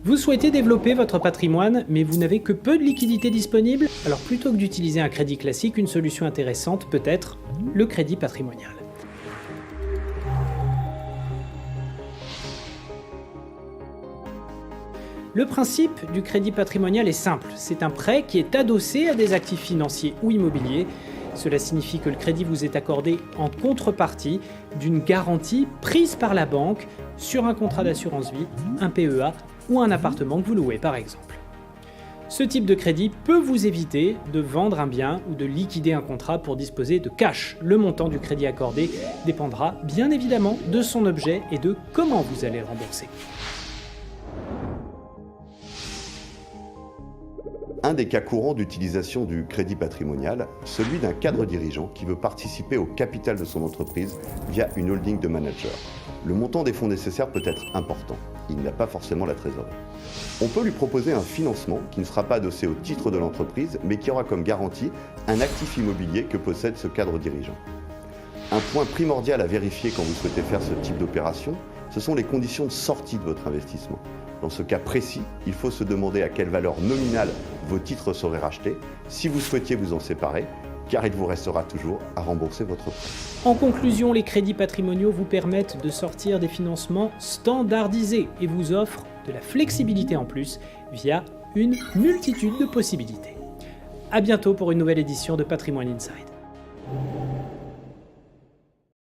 Vous souhaitez développer votre patrimoine, mais vous n'avez que peu de liquidités disponibles? Alors plutôt que d'utiliser un crédit classique, une solution intéressante peut être le crédit patrimonial. Le principe du crédit patrimonial est simple, c'est un prêt qui est adossé à des actifs financiers ou immobiliers. Cela signifie que le crédit vous est accordé en contrepartie d'une garantie prise par la banque sur un contrat d'assurance vie, un PEA ou un appartement que vous louez par exemple. Ce type de crédit peut vous éviter de vendre un bien ou de liquider un contrat pour disposer de cash. Le montant du crédit accordé dépendra bien évidemment de son objet et de comment vous allez le rembourser. Un des cas courants d'utilisation du crédit patrimonial, celui d'un cadre dirigeant qui veut participer au capital de son entreprise via une holding de managers. Le montant des fonds nécessaires peut être important. Il n'a pas forcément la trésorerie. On peut lui proposer un financement qui ne sera pas adossé au titre de l'entreprise, mais qui aura comme garantie un actif immobilier que possède ce cadre dirigeant. Un point primordial à vérifier quand vous souhaitez faire ce type d'opération, ce sont les conditions de sortie de votre investissement. Dans ce cas précis, il faut se demander à quelle valeur nominale vos titres seraient rachetés si vous souhaitiez vous en séparer, car il vous restera toujours à rembourser votre prêt. En conclusion, les crédits patrimoniaux vous permettent de sortir des financements standardisés et vous offrent de la flexibilité en plus via une multitude de possibilités. À bientôt pour une nouvelle édition de Patrimoine Inside.